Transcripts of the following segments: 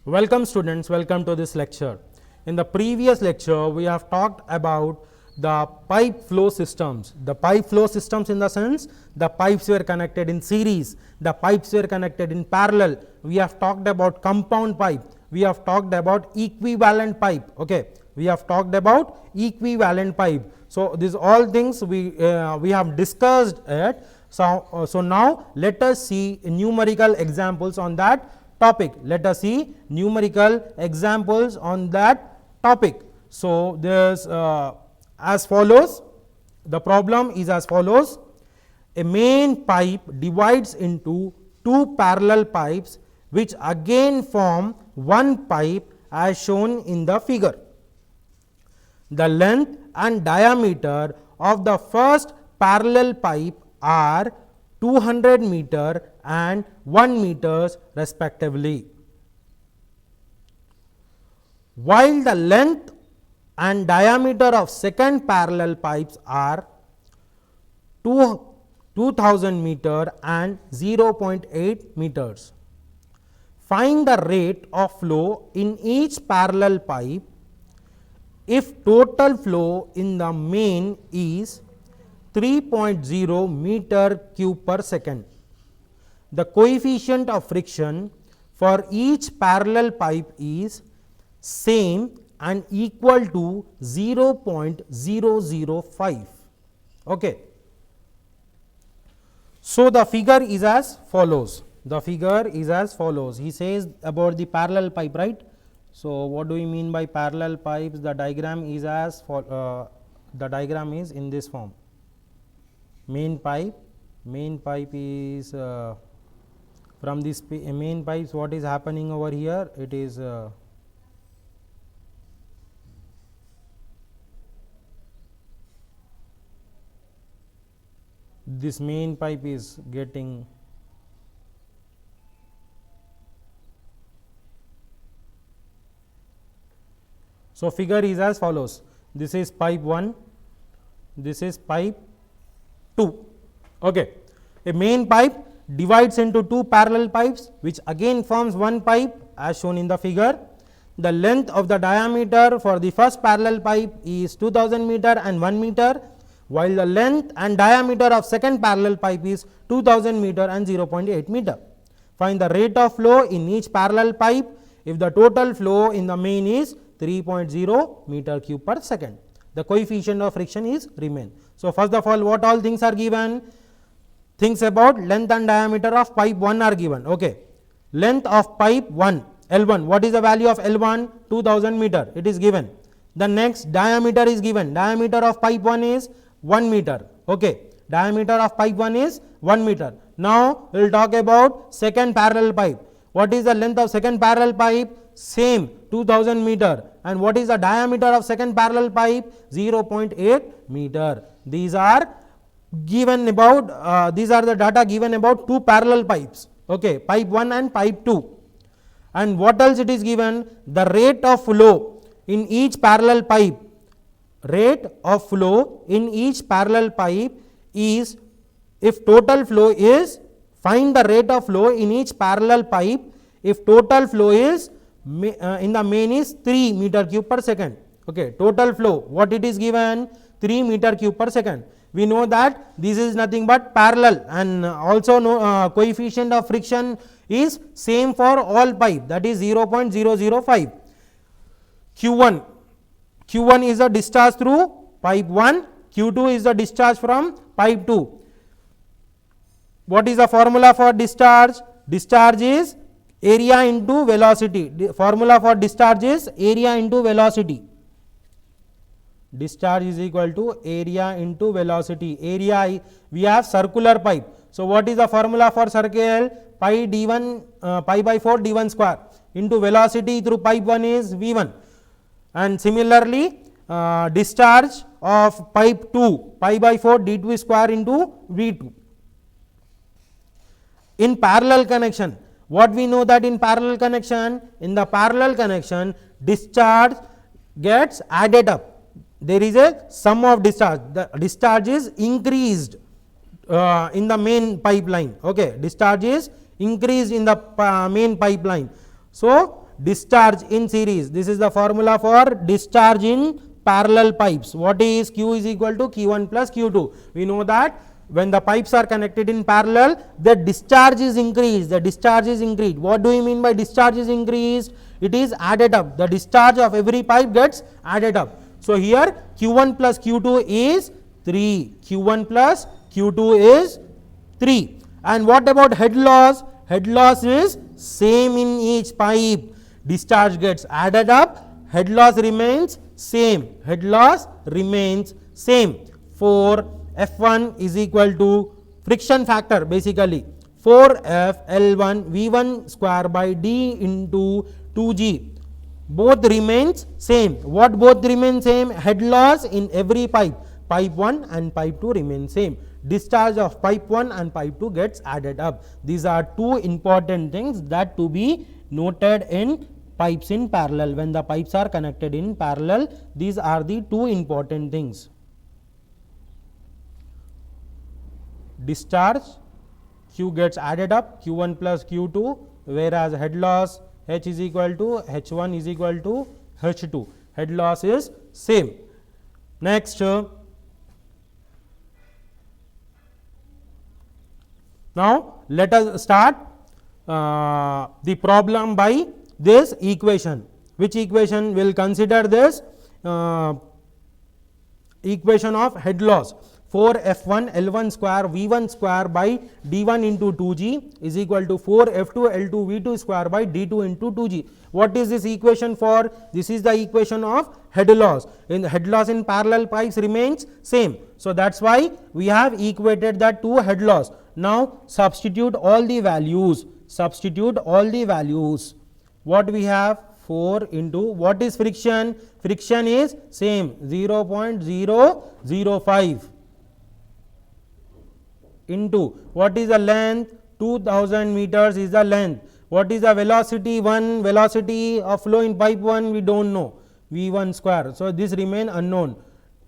Welcome students, welcome to this lecture. In the previous lecture, we have talked about the pipe flow systems. The pipe flow systems in the sense the pipes were connected in series, the pipes were connected in parallel. We have talked about compound pipe, we have talked about equivalent pipe. Okay. We have talked about equivalent pipe. So, these all things we have discussed it. So now let us see numerical examples on that topic. Let us see numerical examples on that topic. So, this as follows, the problem is as follows: a main pipe divides into two parallel pipes which again form one pipe as shown in the figure. The length and diameter of the first parallel pipe are 200 meter and 1 meters respectively, while the length and diameter of second parallel pipes are 2000 meter and 0.8 meters. Find the rate of flow in each parallel pipe if total flow in the main is 3.0 meter cube per second. The coefficient of friction for each parallel pipe is same and equal to 0.005. Okay. So, the figure is as follows. The figure is as follows. He says about the parallel pipe, right? So, what do we mean by parallel pipes? The diagram is as the diagram is in this form. Main pipe is from this main pipes. What is happening over here? It is this main pipe is getting so figure is as follows. This is pipe 1, this is pipe 2. Okay. A main pipe divides into two parallel pipes which again forms one pipe as shown in the figure. The length of the diameter for the first parallel pipe is 2000 meter and 1 meter, while the length and diameter of second parallel pipe is 2000 meter and 0.8 meter. Find the rate of flow in each parallel pipe if the total flow in the main is 3.0 meter cube per second. The coefficient of friction is remain. So, first of all, what all things are given? Things about length and diameter of pipe 1 are given. Okay. Length of pipe 1 L1, what is the value of L1? 2000 meter, it is given. The next diameter is given. Diameter of pipe 1 is 1 meter. Okay. Diameter of pipe 1 is 1 meter. Now, we will talk about second parallel pipe. What is the length of second parallel pipe? Same 2000 meter. And what is the diameter of second parallel pipe? 0.8 meter. These are given about these are the data given about two parallel pipes. Okay. Pipe 1 and pipe 2. And what else it is given? The rate of flow in each parallel pipe. Rate of flow in each parallel pipe is, if total flow is, find the rate of flow in each parallel pipe if total flow is in the main is 3 meter cube per second. Okay. Total flow, what it is given? 3 meter cube per second. We know that this is nothing but parallel, and also coefficient of friction is same for all pipe, that is 0.005. Q1 is the discharge through pipe 1, Q2 is the discharge from pipe 2. What is the formula for discharge? Discharge is area into velocity. The formula for discharge is area into velocity. Discharge is equal to area into velocity. Area, we have circular pipe. So, what is the formula for circle? Pi d1 pi by 4 d1 square into velocity through pipe 1 is v1. And similarly, discharge of pipe 2 pi by 4 d2 square into v2. In parallel connection, what we know that in parallel connection? In the parallel connection, discharge gets added up. There is a sum of discharge. The discharge is increased in the main pipeline. Okay. Discharge is increased in the main pipeline. So, discharge in series. This is the formula for discharge in parallel pipes. What is Q is equal to Q1 plus Q2. We know that when the pipes are connected in parallel, the discharge is increased. The discharge is increased. What do you mean by discharge is increased? It is added up. The discharge of every pipe gets added up. So here Q1 plus Q2 is 3. Q1 plus Q2 is 3. And what about head loss? Head loss is same in each pipe. Discharge gets added up, head loss remains same. Head loss remains same. For F1 is equal to friction factor, basically 4F L1 V1 square by D into 2G. Both remains same. What both remain same? Head loss in every pipe. Pipe 1 and pipe 2 remain same. Discharge of pipe 1 and pipe 2 gets added up. These are two important things that to be noted in pipes in parallel. When the pipes are connected in parallel, these are the two important things. Discharge, Q gets added up, Q1 plus Q2, whereas head loss H is equal to H1 is equal to H2. Head loss is same. Next, now let us start the problem by this equation. Which equation? Will consider this equation of head loss. 4 F1 L1 square V1 square by D1 into 2G is equal to 4 F2 L2 V2 square by D2 into 2G. What is this equation for? This is the equation of head loss. In head loss in parallel pipes remains same. So that's why we have equated that to head loss. Now substitute all the values. Substitute all the values. What we have? 4 into what is friction? Friction is same 0.005 into what is the length? 2000 meters is the length. What is the velocity? 1 velocity of flow in pipe 1 we do not know, V1 square. So this remain unknown,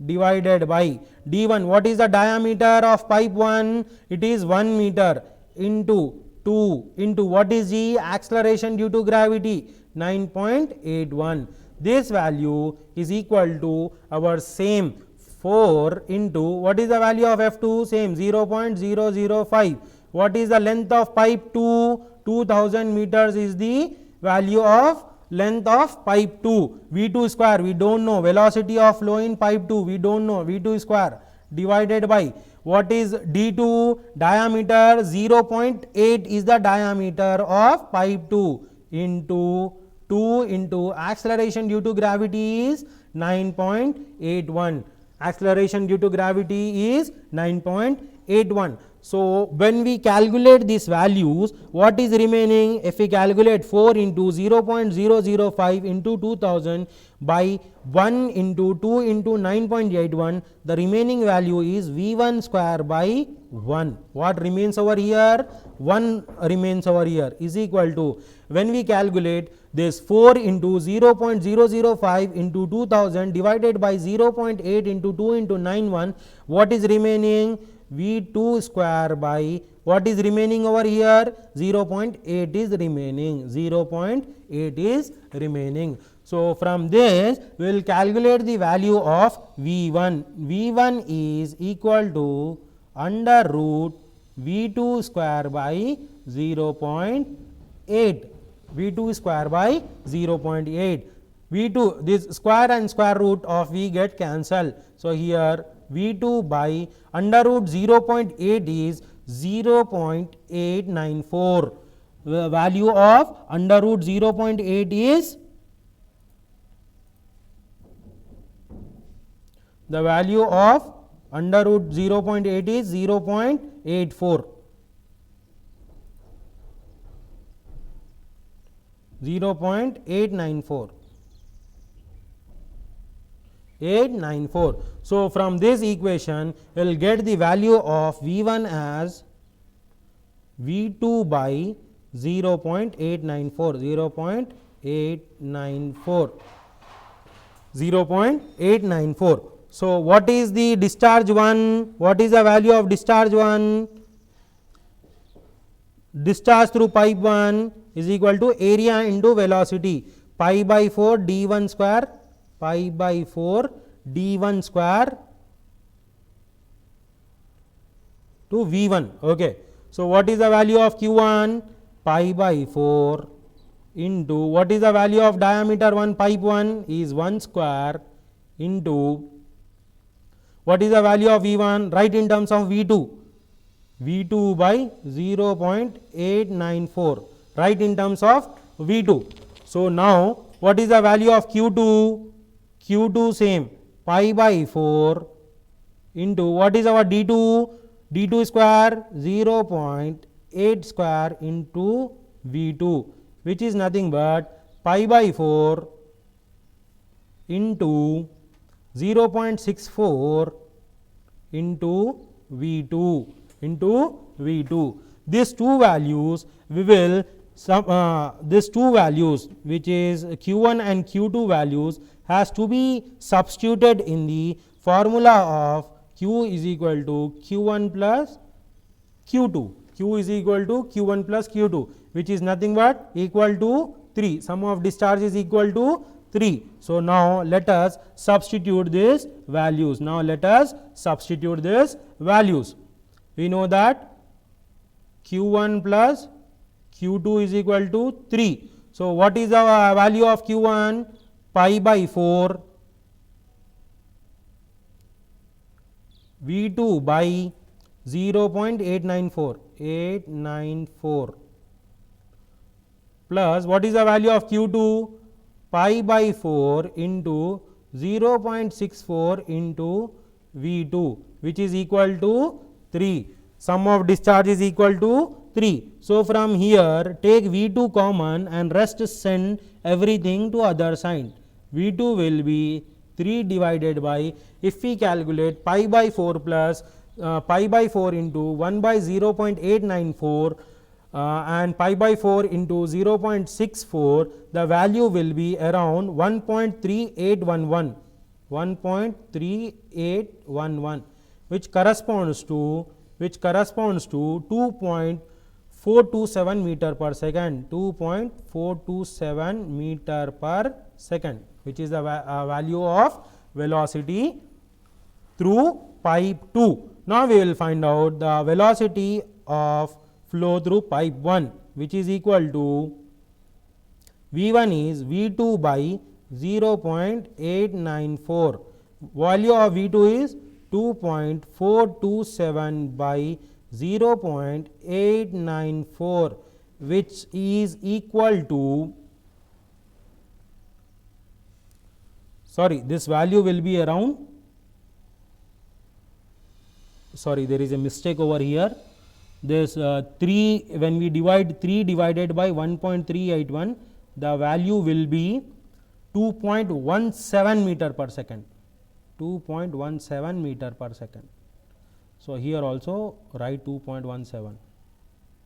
divided by D1. What is the diameter of pipe 1? It is 1 meter into 2 into what is G? Acceleration due to gravity 9.81. This value is equal to our same 4 into what is the value of F2? Same 0.005. What is the length of pipe 2? 2000 meters is the value of length of pipe 2. V2 square we do not know. Velocity of flow in pipe 2 we do not know. V2 square divided by what is D2? Diameter 0.8 is the diameter of pipe 2 into 2 into acceleration due to gravity is 9.81. Acceleration due to gravity is 9.81. So when we calculate these values, what is remaining? If we calculate 4 into 0.005 into 2000 by 1 into 2 into 9.81, the remaining value is V1 square by 1. What remains over here? 1 remains over here is equal to, when we calculate this 4 into 0.005 into 2000 divided by 0.8 into 2 into 91, what is remaining? V2 square by what is remaining over here? 0.8 is remaining. 0.8 is remaining. So from this we will calculate the value of V1. V1 is equal to under root V2 square by 0.8. V2 square by 0.8. V2, this square and square root of V get cancelled. So here V2 by under root 0.8 is 0.894. The value of under root 0.8 is, the value of under root 0.8 is 0.84. 0.894. 894. So from this equation we will get the value of V1 as V2 by 0.894. 0.894. So what is the discharge 1? What is the value of discharge 1? discharge through pipe 1 is equal to area into velocity, pi by 4 d1 square, pi by 4 d1 square to V1. Okay. So, what is the value of Q1? Pi by 4 into what is the value of diameter 1 pipe 1 is 1 square into what is the value of V1? Write in terms of V2. V2 by 0.894, write in terms of V2. So, now what is the value of Q2? Q2 same, pi by 4 into what is our D2? D2 square 0.8 square into V2, which is nothing but pi by 4 into 0.64 into V2 into V2. These two values we will these two values, which is Q1 and Q2 values, has to be substituted in the formula of Q is equal to Q1 plus Q2. Q is equal to Q1 plus Q2, which is nothing but equal to 3. Sum of discharge is equal to 3. So, now let us substitute these values. Now, let us substitute these values. We know that Q1 plus Q2 is equal to 3. So, what is the value of Q1? Pi by 4 V2 by 0.894 plus what is the value of Q2? Pi by 4 into 0.64 into V2, which is equal to 3. Sum of discharge is equal to 3. So, from here take V2 common and rest send everything to other side. V2 will be 3 divided by, if we calculate pi by 4 plus pi by 4 into 1 by 0.894 and pi by 4 into 0.64, the value will be around 1.3811, 1.3811, which corresponds to 2.427 meter per second, 2.427 meter per second, which is the value of velocity through pipe 2. Now, we will find out the velocity of flow through pipe 1, which is equal to V1 is V2 by 0.894. Value of V2 is 2.427 by 0.894, which is equal to, sorry, this value will be around, sorry, there is a mistake over here. This 3, when we divide 3 divided by 1.381, the value will be 2.17 meter per second, 2.17 meter per second. So, here also write 2.17,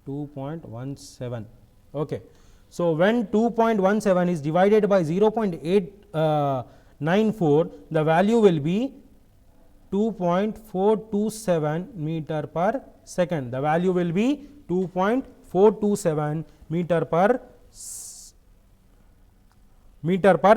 2.17. Okay. So, when 2.17 is divided by 0.894, the value will be 2.427 meter per second. The value will be 2.427 meter per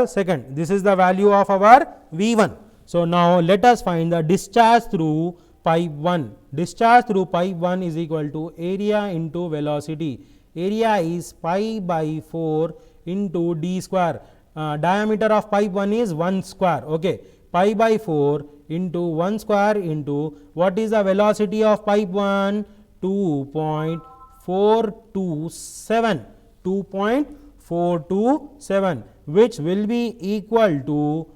second. This is the value of our V1. So, now let us find the discharge through pipe 1. Discharge through pipe 1 is equal to area into velocity. Area is pi by 4 into d square. Diameter of pipe 1 is 1 square. Okay. Pi by 4 into 1 square into what is the velocity of pipe 1? 2.427, 2.427, which will be equal to,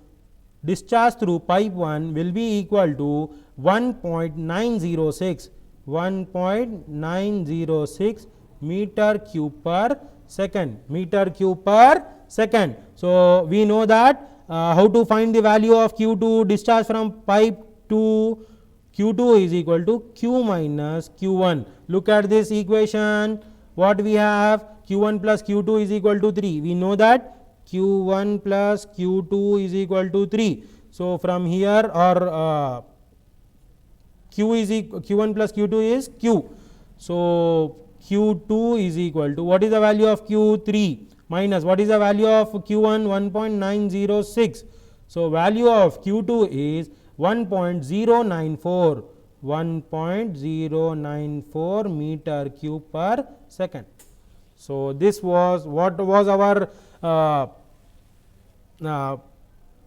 discharge through pipe 1 will be equal to 1.906, 1.906 meter cube per second, meter cube per second. So, we know that how to find the value of Q2 discharge from pipe 2. Q2 is equal to Q minus Q1. Look at this equation. What we have? Q1 plus Q2 is equal to 3. We know that Q1 plus Q2 is equal to 3. So, from here, or Q1 plus Q2 is Q. So, Q2 is equal to, what is the value of Q3 minus what is the value of Q1? 1.906. So, value of Q2 is 1.094, 1.094 meter cube per second. So, this was what was our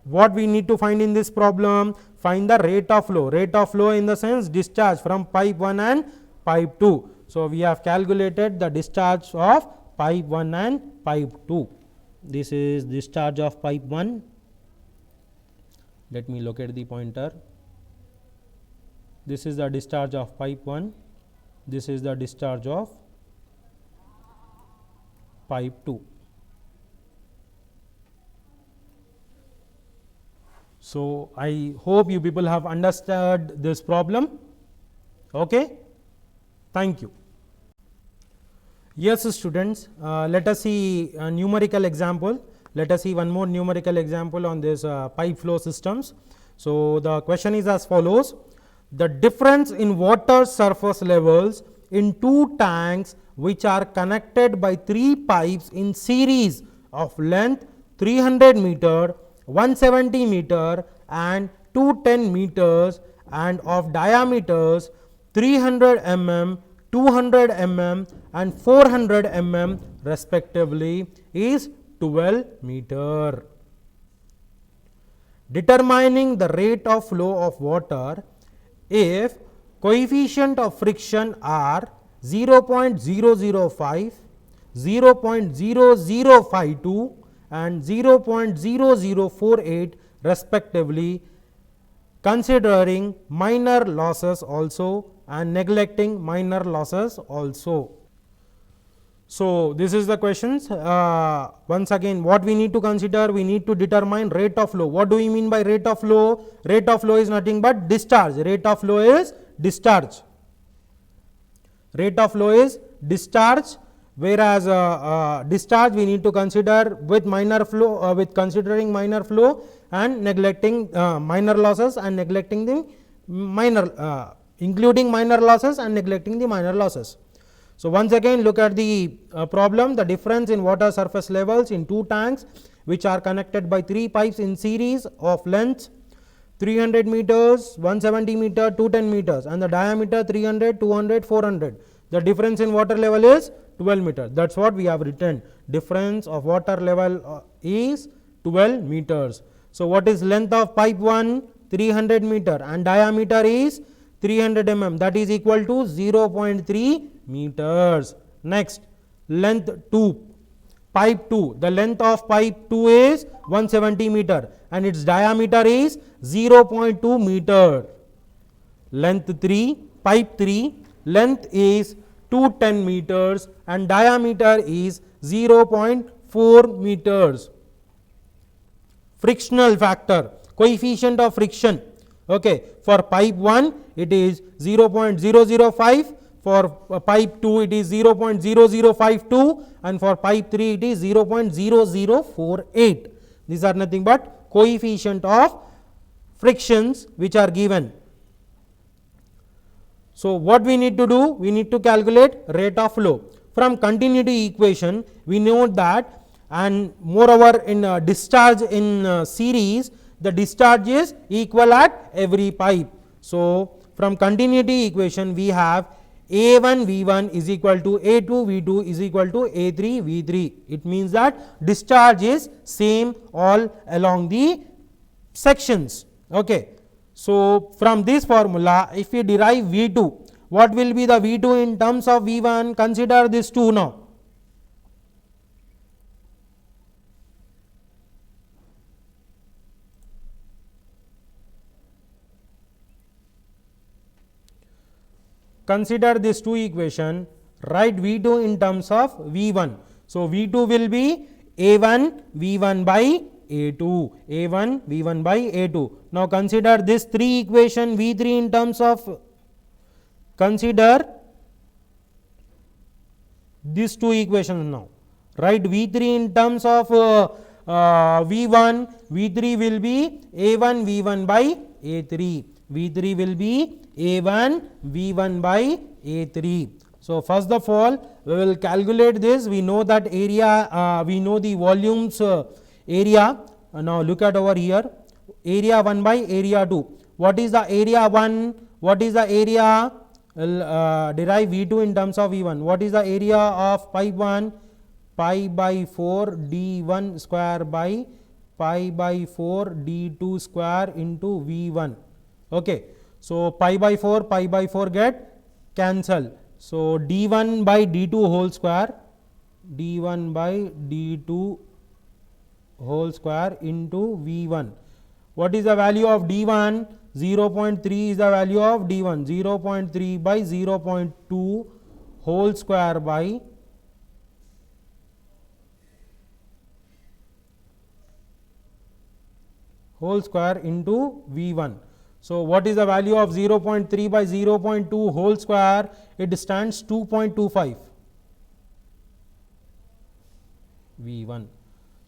what we need to find in this problem. Find the rate of flow, in the sense discharge from pipe 1 and pipe 2. So, we have calculated the discharge of pipe 1 and pipe 2. This is discharge of pipe 1. Let me locate the pointer. This is the discharge of pipe 1. This is the discharge of pipe 2. So, I hope you people have understood this problem. Okay? Thank you. Yes, students, let us see a numerical example. Let us see one more numerical example on this pipe flow systems. So, the question is as follows: the difference in water surface levels in two tanks which are connected by three pipes in series of length 300 meter, 170 meter and 210 meters and of diameters 300 mm, 200 mm and 400 mm respectively is 12 meter. Determining the rate of flow of water if coefficient of friction are 0.005, 0.0052 and 0.0048 respectively, considering minor losses also and neglecting minor losses also. So, this is the questions. Once again, what we need to consider? We need to determine rate of flow. What do we mean by rate of flow? Rate of flow is nothing but discharge. Rate of flow is discharge. Rate of flow is discharge, whereas discharge we need to consider with minor flow, with considering minor flow and neglecting minor losses and neglecting the minor, including minor losses and neglecting the minor losses. So, once again look at the problem. The difference in water surface levels in two tanks which are connected by three pipes in series of length 300 meters, 170 meter, 210 meters and the diameter 300, 200, 400. The difference in water level is 12 meters. That is what we have written. Difference of water level is 12 meters. So, what is length of pipe 1? 300 meter and diameter is 300 mm, that is equal to 0.3 meters. Next, length 2, pipe 2, the length of pipe 2 is 170 meter and its diameter is 0.2 meter. Length 3, pipe 3, length is 210 meters and diameter is 0.4 meters. Frictional factor, coefficient of friction. Okay. For pipe 1 it is 0.005, for pipe 2 it is 0.0052 and for pipe 3 it is 0.0048. These are nothing but coefficient of frictions which are given. So, what we need to do? We need to calculate rate of flow. From continuity equation we know that, and moreover in discharge in series, the discharge is equal at every pipe. So, from continuity equation we have A1 V1 is equal to A2 V2 is equal to A3 V3. It means that discharge is same all along the sections. Okay. So, from this formula if we derive V2, what will be the V2 in terms of V1? Consider this 2 now. Consider this 2 equation, write V2 in terms of V1. So, V2 will be A1 V1 by A2, A1 V1 by A2. Now, consider this 3 equation V3 in terms of, consider these 2 equations now. Write V3 in terms of V1, V3 will be A1 V1 by A3, V3 will be A1 V1 by A3. So first of all, we will calculate this. We know that area, we know the volumes area. Now look at over here, area 1 by area 2. What is the area 1? What is the area? Derive V2 in terms of V1. What is the area of pipe 1? Pi by 4 D1 square by pi by 4 D2 square into V1. Okay. So pi by 4 get cancel. So D1 by D2 whole square, D1 by D2 whole square into V1. What is the value of D1? 0.3 is the value of D1. 0.3 by 0.2 whole square by whole square into V1. So what is the value of 0.3 by 0.2 whole square? It stands 2.25 V1.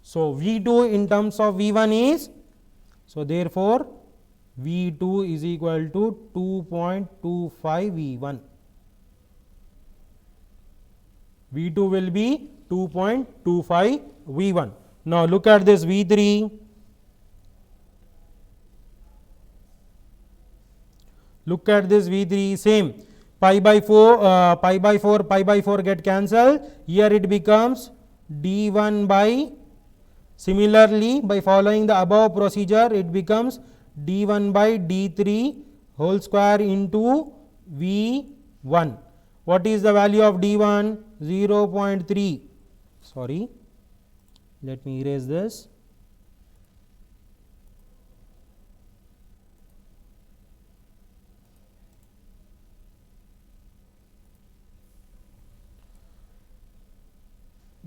So V2 in terms of V1 is, so therefore V2 is equal to 2.25 V1. V2 will be 2.25 V1. Now look at this V3. Look at this V3, same, pi by 4 get cancelled. Here it becomes D1 by, similarly by following the above procedure, it becomes D1 by D3 whole square into V1. What is the value of D1? 0.3. Sorry, let me erase this.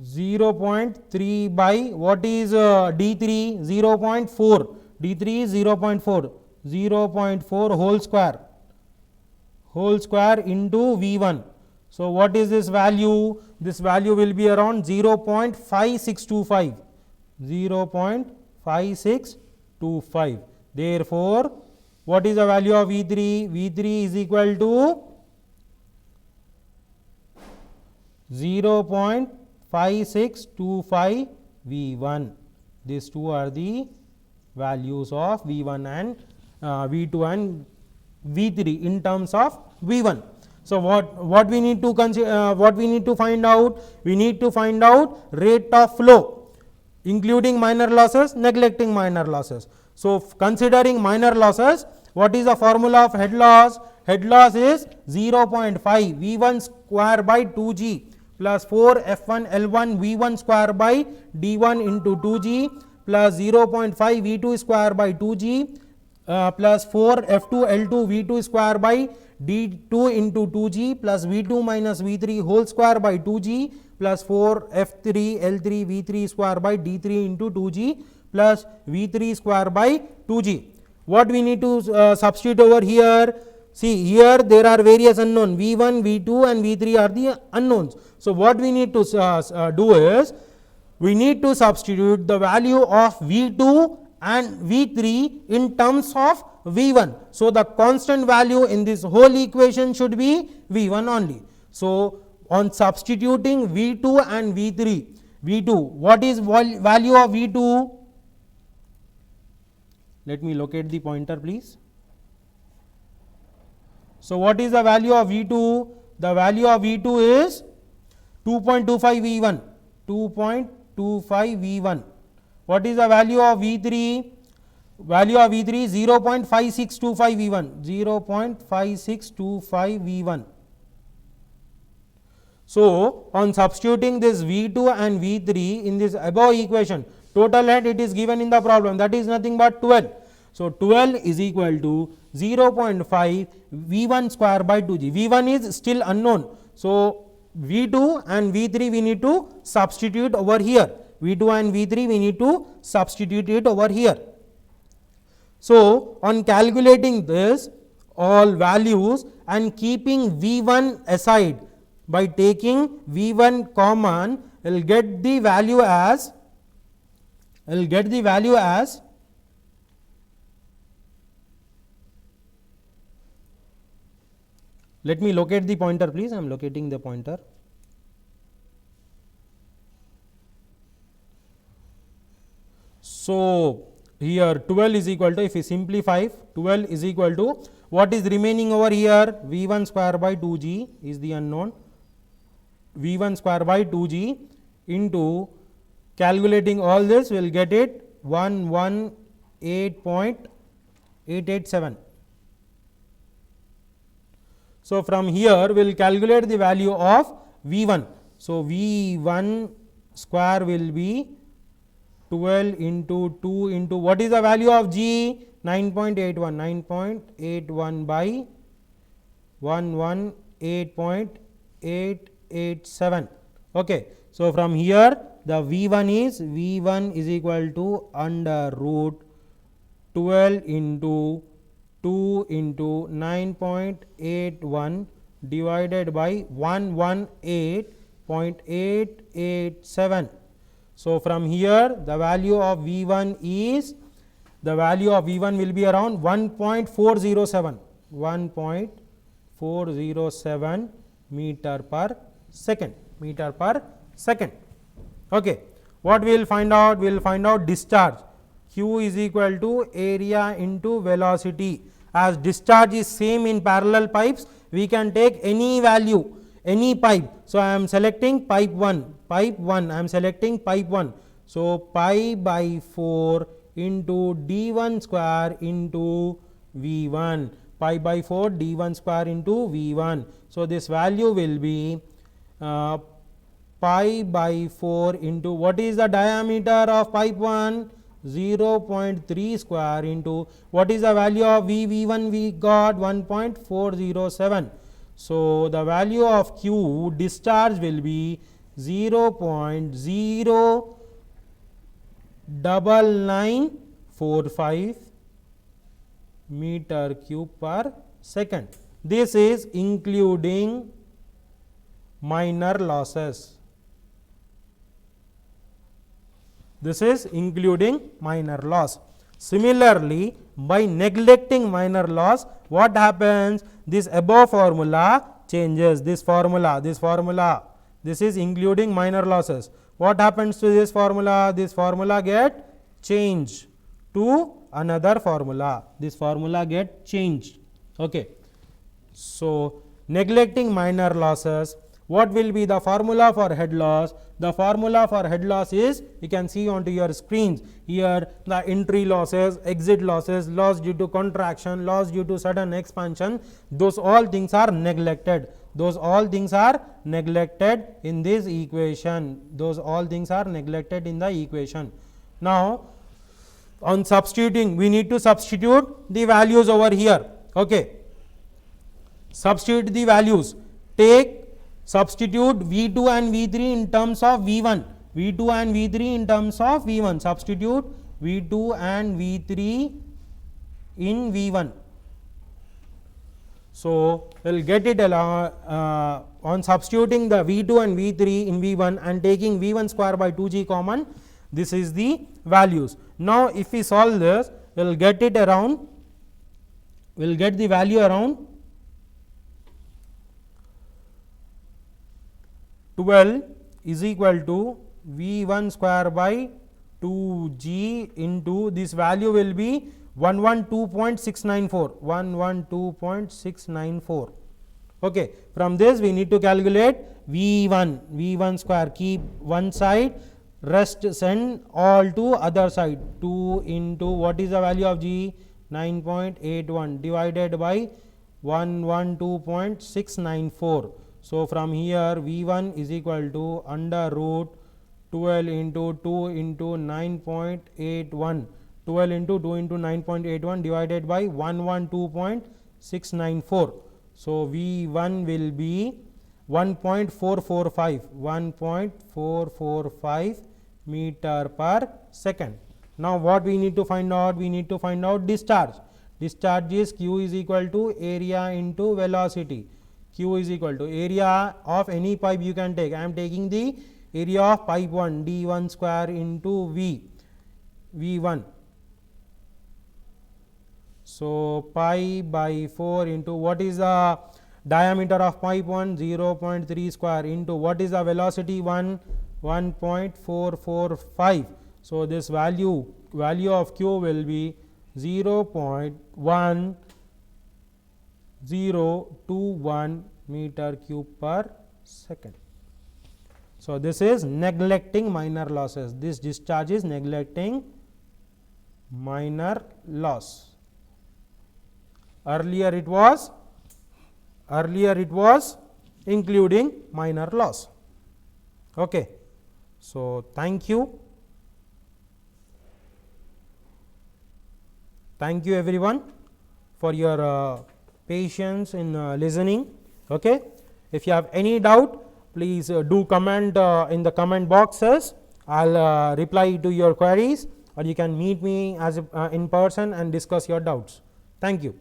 .3 by what is D3? 0.4. D3 is 0.4. 0.4 whole square into V1. So what is this value? This value will be around 0.5625. 0.5625. Therefore, what is the value of V3? V3 is equal to 0.5625 V1. These two are the values of V1 and V2 and V3 in terms of V1. So what we need to consider, what we need to find out? We need to find out rate of flow, including minor losses, neglecting minor losses. So considering minor losses, what is the formula of head loss? Head loss is 0.5 V1 square by 2G plus 4 F1 L1 V1 square by D1 into 2G plus 0.5 V2 square by 2G plus 4 F2 L2 V2 square by D2 into 2G plus V2 minus V3 whole square by 2G plus 4 F3 L3 V3 square by D3 into 2G plus V3 square by 2G. What we need to substitute over here? See, here there are various unknown, V1, V2 and V3 are the unknowns. So what we need to do is, we need to substitute the value of V2 and V3 in terms of V1. So the constant value in this whole equation should be V1 only. So on substituting V2 and V3, V2, what is value of V2? Let me locate the pointer, please. So what is the value of V2? The value of V2 is 2.25 V1, 2.25 V1. What is the value of V3? Value of V3 is 0.5625 V1, 0.5625 V1. So on substituting this V2 and V3 in this above equation, total head it is given in the problem, that is nothing but 12. So 12 is equal to 0.5 V1 square by 2G. V1 is still unknown. So V2 and V3 we need to substitute over here. V2 and V3 we need to substitute it over here. So on calculating this all values and keeping V1 aside, by taking V1 common, will get the value as 0.5625 Let me locate the pointer, please. I am locating the pointer. So, here 12 is equal to, if we simplify, 12 is equal to what is remaining over here, V 1 square by 2 g is the unknown, V 1 square by 2 g into calculating all this, we will get it 118.887. So, from here we will calculate the value of V 1. So, V 1 square will be 12 into 2 into what is the value of G? 9.81, 9.81 by 118.887. Okay. So, from here the V 1 is equal to under root 12 into 2 into 9.81 divided by 118.887. So, from here the value of V 1 is, the value of V 1 will be around 1.407, 1.407 meter per second, Okay. What we will find out? We will find out discharge. Q is equal to area into velocity. As discharge is same in parallel pipes, we can take any value, any pipe. So, I am selecting pipe 1, I am selecting pipe 1. So, pi by 4 into d 1 square into V 1, pi by 4 d 1 square into V 1. So, this value will be pi by 4 into what is the diameter of pipe 1? 0.3 square into what is the value of V 1 we got 1.407. So, the value of Q discharge will be 0.09945 meter cube per second. This is including minor losses. This is including minor loss. Similarly, by neglecting minor loss, what happens? This above formula changes. This formula, this is including minor losses. What happens to this formula? This formula get changed to another formula. This formula get changed. Okay. So, neglecting minor losses, what will be the formula for head loss? The formula for head loss is, you can see onto your screens here, the entry losses, exit losses, loss due to contraction, loss due to sudden expansion, those all things are neglected. Those all things are neglected in this equation. Those all things are neglected in the equation. Now, on substituting, we need to substitute the values over here. Okay. Substitute the values. Substitute V 2 and V 3 in terms of V 1, V 2 and V 3 in terms of V 1, substitute V 2 and V 3 in V 1. So, we will get it on substituting the V 2 and V 3 in V 1 and taking V 1 square by 2 g common, this is the values. Now, if we solve this, we will get it around, we will get the value around 12 is equal to V 1 square by 2 g into this value will be 112.694, 112.694. Okay. From this we need to calculate V 1 square, keep one side, rest send all to other side, 2 into what is the value of G? 9.81 divided by 112.694. So, from here V 1 is equal to under root 12 into 2 into 9.81, 12 into 2 into 9.81 divided by 112.694. So, V 1 will be 1.445 meter per second. Now, what we need to find out? We need to find out discharge. Discharge is Q is equal to area into velocity. Q is equal to area of any pipe you can take. I am taking the area of pipe 1 d 1 square into V 1. So, pi by 4 into what is the diameter of pipe 1 0.3 square into what is the velocity 1.445. So, this value of q will be 0.1021 meter cube per second. So, this is neglecting minor losses. This discharge is neglecting minor loss. Earlier it was including minor loss. Okay. So, thank you. Thank you everyone for your patience in listening. Okay. If you have any doubt, please do comment in the comment boxes. I will reply to your queries, or you can meet me as in person and discuss your doubts. Thank you.